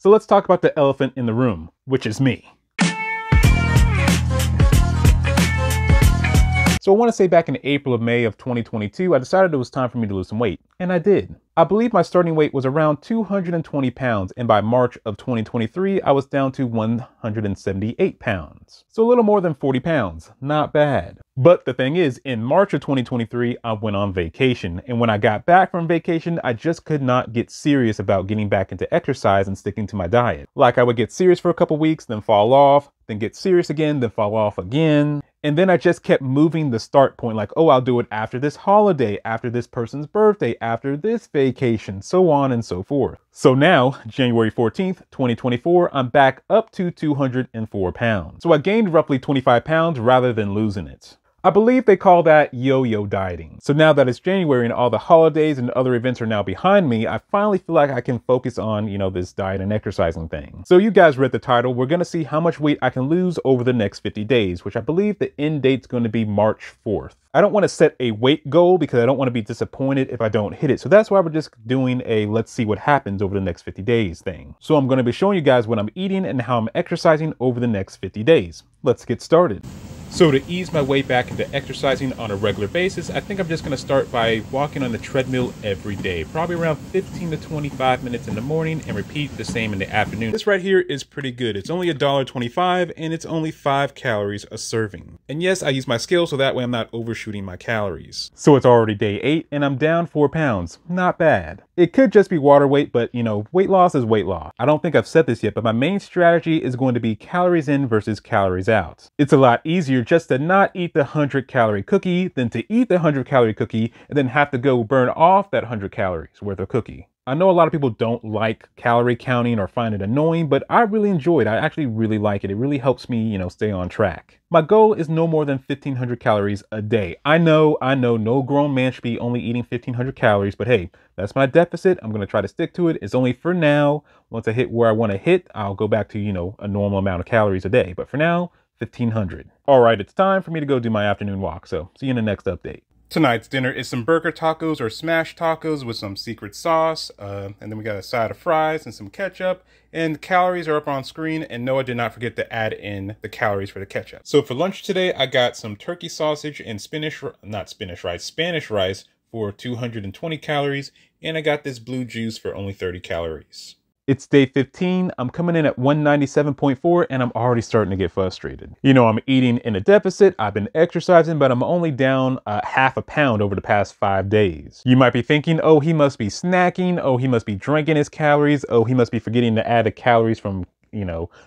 So let's talk about the elephant in the room, which is me. So I want to say back in April of May of 2022, I decided it was time for me to lose some weight, and I did. I believe my starting weight was around 220 pounds, and by March of 2023, I was down to 178 pounds. So a little more than 40 pounds, not bad. But the thing is, in March of 2023, I went on vacation, and when I got back from vacation, I just could not get serious about getting back into exercise and sticking to my diet. Like I would get serious for a couple weeks, then fall off, then get serious again, then fall off again. And then I just kept moving the start point, like, oh, I'll do it after this holiday, after this person's birthday, after this vacation, so on and so forth. So now, January 14th, 2024, I'm back up to 204 pounds. So I gained roughly 25 pounds rather than losing it. I believe they call that yo-yo dieting. So now that it's January and all the holidays and other events are now behind me, I finally feel like I can focus on, this diet and exercising thing. So you guys read the title. We're going to see how much weight I can lose over the next 50 days, which I believe the end date's going to be March 4th. I don't want to set a weight goal because I don't want to be disappointed if I don't hit it. So that's why we're just doing a let's see what happens over the next 50 days thing. So I'm going to be showing you guys what I'm eating and how I'm exercising over the next 50 days. Let's get started. So to ease my way back into exercising on a regular basis, I think I'm just going to start by walking on the treadmill every day, probably around 15 to 25 minutes in the morning and repeat the same in the afternoon. This right here is pretty good. It's only $1.25 and it's only 5 calories a serving. And yes, I use my scale so that way I'm not overshooting my calories. So it's already day 8 and I'm down 4 pounds. Not bad. It could just be water weight, but weight loss is weight loss. I don't think I've said this yet, but my main strategy is going to be calories in versus calories out. It's a lot easier just to not eat the 100-calorie cookie than to eat the 100-calorie cookie and then have to go burn off that 100 calories worth of cookie. I know a lot of people don't like calorie counting or find it annoying, but I really enjoy it. I actually really like it. It really helps me, stay on track. My goal is no more than 1,500 calories a day. I know no grown man should be only eating 1,500 calories, but hey, that's my deficit. I'm going to try to stick to it. It's only for now. Once I hit where I want to hit, I'll go back to, a normal amount of calories a day. But for now, 1,500. All right, it's time for me to go do my afternoon walk. So see you in the next update. Tonight's dinner is some burger tacos or smash tacos with some secret sauce. And then we got a side of fries and some ketchup. And the calories are up on screen. And no, I did not forget to add in the calories for the ketchup. So for lunch today, I got some turkey sausage and Spanish rice for 220 calories. And I got this blue juice for only 30 calories. It's day 15, I'm coming in at 197.4 and I'm already starting to get frustrated. I'm eating in a deficit, I've been exercising, but I'm only down half a pound over the past 5 days. You might be thinking, oh, he must be snacking, oh, he must be drinking his calories, oh, he must be forgetting to add the calories from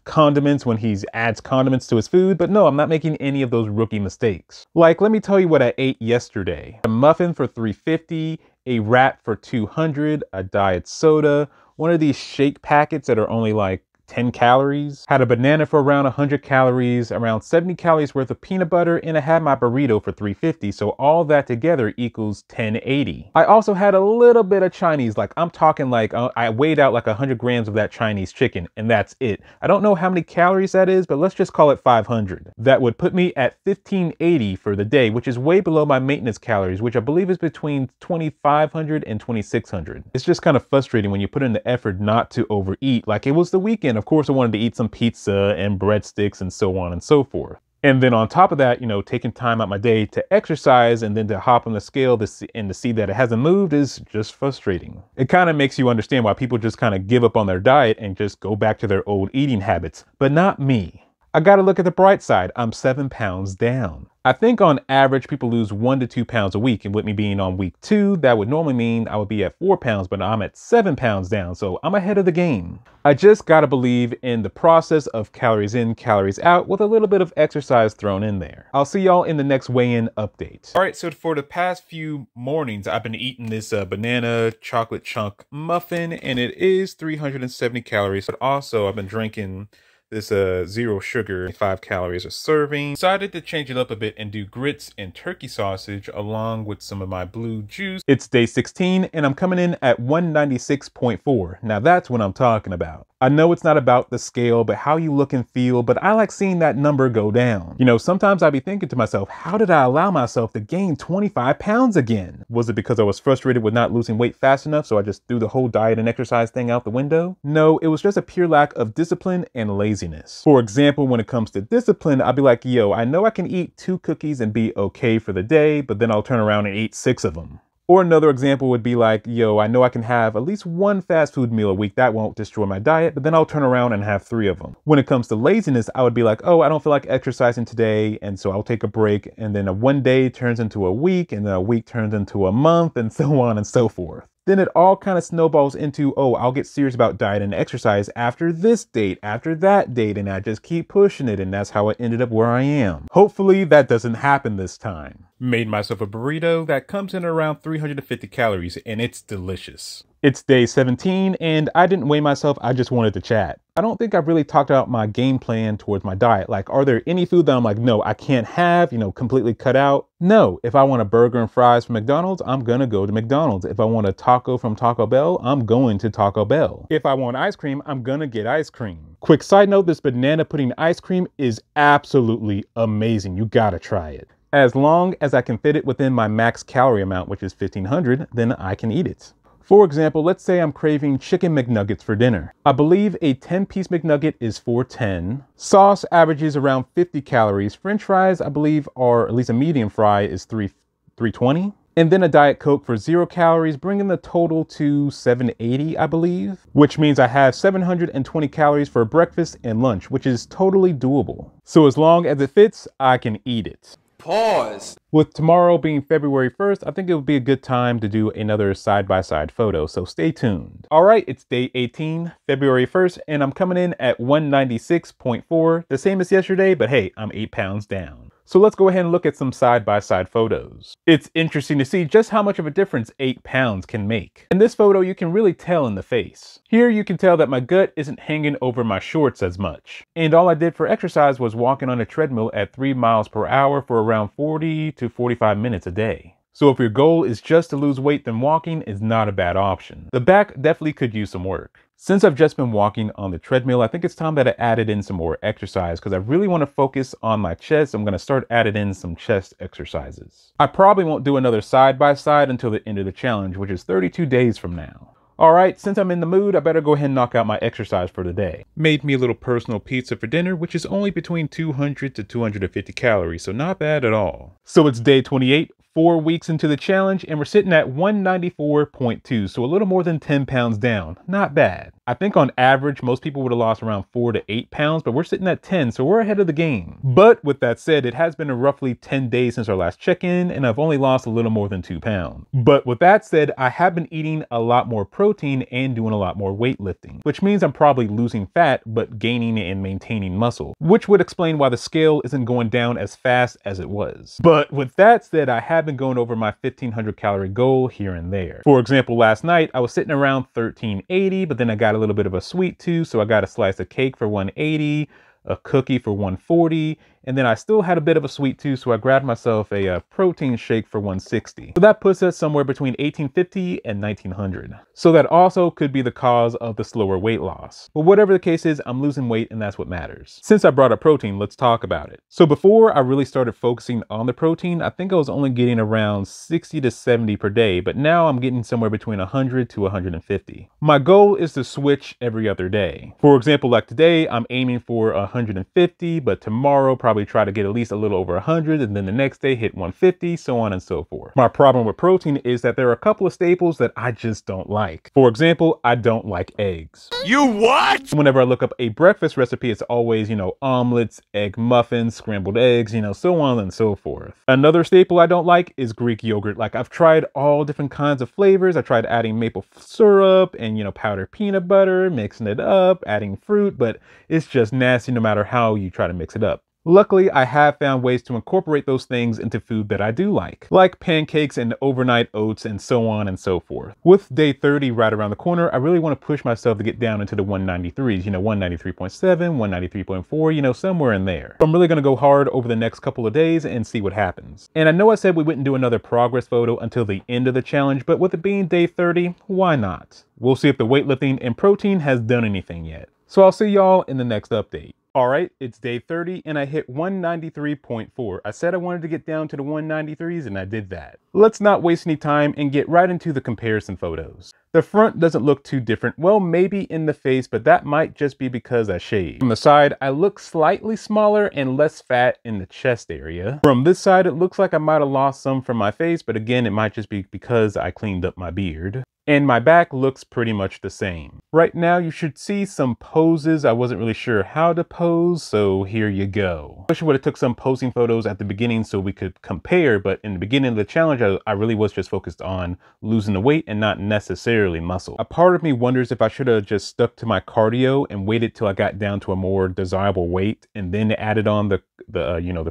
condiments when he adds condiments to his food. But no, I'm not making any of those rookie mistakes. Like, let me tell you what I ate yesterday. A muffin for $3.50, a wrap for $200, a diet soda, one of these shake packets that are only like 10 calories, had a banana for around 100 calories, around 70 calories worth of peanut butter, and I had my burrito for $3.50. So all that together equals $10.80. I also had a little bit of Chinese, like I'm talking like I weighed out like 100 grams of that Chinese chicken and that's it. I don't know how many calories that is, but let's just call it 500. That would put me at 1580 for the day, which is way below my maintenance calories, which I believe is between 2,500 and 2,600. It's just kind of frustrating when you put in the effort not to overeat. Like it was the weekend. Of course, I wanted to eat some pizza and breadsticks and so on and so forth. And then on top of that, taking time out my day to exercise and then to hop on the scale and to see that it hasn't moved is just frustrating. It kind of makes you understand why people just kind of give up on their diet and just go back to their old eating habits, but not me. I got to look at the bright side. I'm 7 pounds down. I think on average, people lose 1 to 2 pounds a week. And with me being on week 2, that would normally mean I would be at 4 pounds, but I'm at 7 pounds down. So I'm ahead of the game. I just got to believe in the process of calories in, calories out with a little bit of exercise thrown in there. I'll see y'all in the next weigh-in update. All right, so for the past few mornings, I've been eating this banana chocolate chunk muffin, and it is 370 calories. But also I've been drinking this zero sugar, 5 calories a serving. Decided to change it up a bit and do grits and turkey sausage along with some of my blue juice. It's day 16 and I'm coming in at 196.4. Now that's what I'm talking about. I know it's not about the scale, but how you look and feel, but I like seeing that number go down. You know, sometimes I'd be thinking to myself, how did I allow myself to gain 25 pounds again? Was it because I was frustrated with not losing weight fast enough, so I just threw the whole diet and exercise thing out the window? No, it was just a pure lack of discipline and laziness. For example, when it comes to discipline, I'd be like, yo, I know I can eat 2 cookies and be okay for the day, but then I'll turn around and eat 6 of them. Or another example would be like, yo, I know I can have at least 1 fast food meal a week. That won't destroy my diet, but then I'll turn around and have 3 of them. When it comes to laziness, I would be like, oh, I don't feel like exercising today, and so I'll take a break, and then one day turns into a week, and then a week turns into a month, and so on and so forth. Then it all kind of snowballs into, oh, I'll get serious about diet and exercise after this date, after that date, and I just keep pushing it, and that's how I ended up where I am. Hopefully that doesn't happen this time. Made myself a burrito that comes in around 350 calories, and it's delicious. It's day 17, and I didn't weigh myself, I just wanted to chat. I don't think I've really talked about my game plan towards my diet. Like, are there any food that I'm like, no, I can't have, completely cut out? No, if I want a burger and fries from McDonald's, I'm gonna go to McDonald's. If I want a taco from Taco Bell, I'm going to Taco Bell. If I want ice cream, I'm gonna get ice cream. Quick side note, this banana pudding ice cream is absolutely amazing. You gotta try it. As long as I can fit it within my max calorie amount, which is 1500, then I can eat it. For example, let's say I'm craving chicken McNuggets for dinner. I believe a 10-piece McNugget is $4.10. Sauce averages around 50 calories. French fries, I believe, are at least a medium fry is $3.20. And then a Diet Coke for 0 calories, bringing the total to $7.80, I believe. Which means I have 720 calories for breakfast and lunch, which is totally doable. So as long as it fits, I can eat it. Pause. With tomorrow being February 1st, I think it would be a good time to do another side-by-side photo, so stay tuned. All right, it's day 18, February 1st, and I'm coming in at 196.4, the same as yesterday, but hey, I'm 8 pounds down. So let's go ahead and look at some side-by-side photos. It's interesting to see just how much of a difference 8 pounds can make. In this photo, you can really tell in the face. Here you can tell that my gut isn't hanging over my shorts as much. And all I did for exercise was walking on a treadmill at 3 miles per hour for around 40 to 45 minutes a day. So if your goal is just to lose weight, then walking is not a bad option. The back definitely could use some work. Since I've just been walking on the treadmill, I think it's time that I added in some more exercise because I really want to focus on my chest. I'm going to start adding in some chest exercises. I probably won't do another side-by-side until the end of the challenge, which is 32 days from now. All right, since I'm in the mood, I better go ahead and knock out my exercise for the day. Made me a little personal pizza for dinner, which is only between 200 to 250 calories, so not bad at all. So it's day 28. 4 weeks into the challenge, and we're sitting at 194.2, so a little more than 10 pounds down. Not bad. I think on average, most people would have lost around 4 to 8 pounds, but we're sitting at 10, so we're ahead of the game. But with that said, it has been roughly 10 days since our last check-in, and I've only lost a little more than 2 pounds. But with that said, I have been eating a lot more protein and doing a lot more weightlifting, which means I'm probably losing fat, but gaining and maintaining muscle, which would explain why the scale isn't going down as fast as it was. But with that said, I have been going over my 1500 calorie goal here and there. For example, last night I was sitting around 1380, but then I got a little bit of a sweet tooth, so I got a slice of cake for 180, a cookie for 140, and then I still had a bit of a sweet tooth, so I grabbed myself a protein shake for 160. So that puts us somewhere between 1850 and 1900. So that also could be the cause of the slower weight loss. But whatever the case is, I'm losing weight and that's what matters. Since I brought up protein, let's talk about it. So before I really started focusing on the protein, I think I was only getting around 60 to 70 per day, but now I'm getting somewhere between 100 to 150. My goal is to switch every other day. For example, like today, I'm aiming for 150, but tomorrow probably try to get at least a little over 100, and then the next day hit 150, so on and so forth. My problem with protein is that there are a couple of staples that I just don't like. For example, I don't like eggs. You what? Whenever I look up a breakfast recipe, it's always, omelets, egg muffins, scrambled eggs, so on and so forth. Another staple I don't like is Greek yogurt. Like, I've tried all different kinds of flavors. I tried adding maple syrup and, powdered peanut butter, mixing it up, adding fruit, but it's just nasty no matter how you try to mix it up. Luckily, I have found ways to incorporate those things into food that I do like pancakes and overnight oats and so on and so forth. With day 30 right around the corner, I really want to push myself to get down into the 193s, 193.7, 193.4, somewhere in there. So I'm really going to go hard over the next couple of days and see what happens. And I know I said we wouldn't do another progress photo until the end of the challenge, but with it being day 30, why not? We'll see if the weightlifting and protein has done anything yet. So I'll see y'all in the next update. All right, it's day 30 and I hit 193.4. I said I wanted to get down to the 193s and I did that. Let's not waste any time and get right into the comparison photos. The front doesn't look too different. Well, maybe in the face, but that might just be because I shaved. From the side, I look slightly smaller and less fat in the chest area. From this side, it looks like I might have lost some from my face, but again, it might just be because I cleaned up my beard. And my back looks pretty much the same. Right now, you should see some poses. I wasn't really sure how to pose, so here you go. I wish I would have took some posing photos at the beginning so we could compare, but in the beginning of the challenge, I really was just focused on losing the weight and not necessarily muscle. A part of me wonders if I should have just stuck to my cardio and waited till I got down to a more desirable weight and then added on the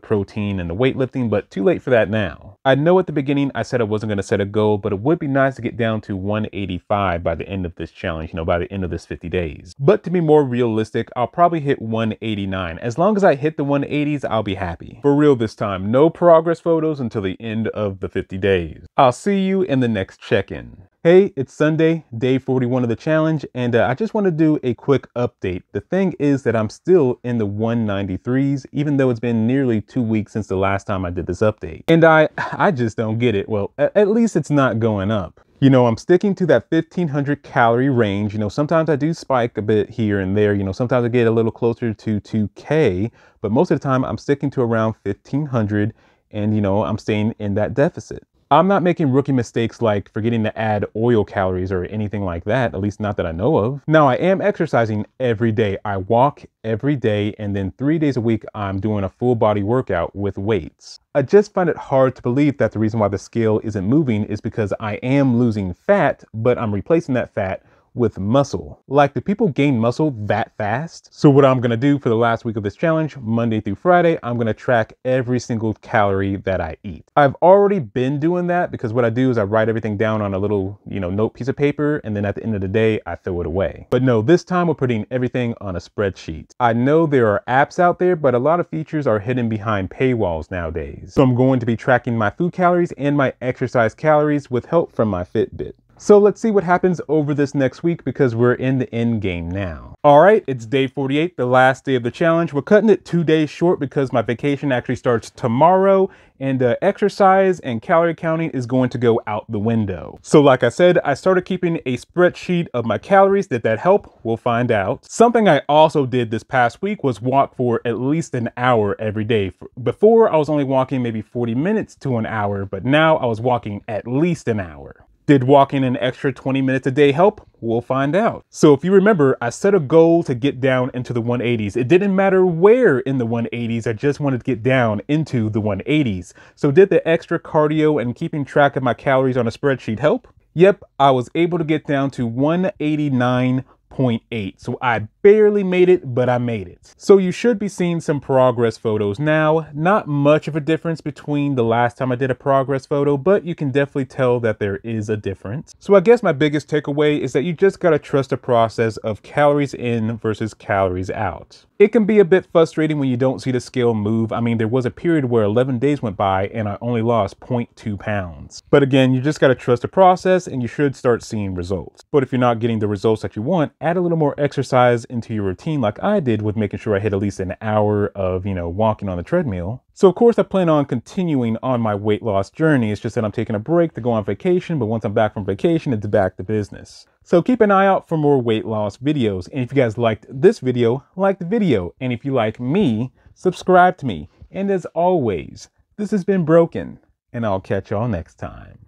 protein and the weightlifting, but too late for that now. I know at the beginning I said I wasn't going to set a goal, but it would be nice to get down to 185 by the end of this challenge, by the end of this 50 days. But to be more realistic, I'll probably hit 189. As long as I hit the 180s, I'll be happy. For real this time, no progress photos until the end of the 50 days. I'll see you in the next check-in. Hey, it's Sunday, day 41 of the challenge, and I just want to do a quick update. The thing is that I'm still in the 193s, even though it's been nearly 2 weeks since the last time I did this update. And I just don't get it. Well, at least it's not going up. I'm sticking to that 1500 calorie range. Sometimes I do spike a bit here and there. Sometimes I get a little closer to 2K, but most of the time I'm sticking to around 1500 and, I'm staying in that deficit. I'm not making rookie mistakes like forgetting to add oil calories or anything like that, at least not that I know of. Now, I am exercising every day. I walk every day, and then 3 days a week, I'm doing a full body workout with weights. I just find it hard to believe that the reason why the scale isn't moving is because I am losing fat, but I'm replacing that fat with muscle. Like, do people gain muscle that fast? So what I'm gonna do for the last week of this challenge, Monday through Friday, I'm gonna track every single calorie that I eat. I've already been doing that because what I do is I write everything down on a little, note piece of paper, and then at the end of the day, I throw it away. But no, this time we're putting everything on a spreadsheet. I know there are apps out there, but a lot of features are hidden behind paywalls nowadays. So I'm going to be tracking my food calories and my exercise calories with help from my Fitbit. So let's see what happens over this next week because we're in the end game now. All right, it's day 48, the last day of the challenge. We're cutting it 2 days short because my vacation actually starts tomorrow and exercise and calorie counting is going to go out the window. So like I said, I started keeping a spreadsheet of my calories. Did that help? We'll find out. Something I also did this past week was walk for at least an hour every day. Before, I was only walking maybe 40 minutes to an hour, but now I was walking at least an hour. Did walking an extra 20 minutes a day help? We'll find out. So if you remember, I set a goal to get down into the 180s. It didn't matter where in the 180s, I just wanted to get down into the 180s. So did the extra cardio and keeping track of my calories on a spreadsheet help? Yep, I was able to get down to 189.8. So I barely made it, but I made it. So you should be seeing some progress photos now. Not much of a difference between the last time I did a progress photo, but you can definitely tell that there is a difference. So I guess my biggest takeaway is that you just gotta trust the process of calories in versus calories out. It can be a bit frustrating when you don't see the scale move. I mean, there was a period where 11 days went by and I only lost 0.2 pounds. But again, you just gotta trust the process and you should start seeing results. But if you're not getting the results that you want, add a little more exercise into your routine like I did with making sure I hit at least an hour of, walking on the treadmill. So of course I plan on continuing on my weight loss journey. It's just that I'm taking a break to go on vacation, but once I'm back from vacation, it's back to business. So keep an eye out for more weight loss videos. And if you guys liked this video, like the video. And if you like me, subscribe to me. And as always, this has been Broken, and I'll catch y'all next time.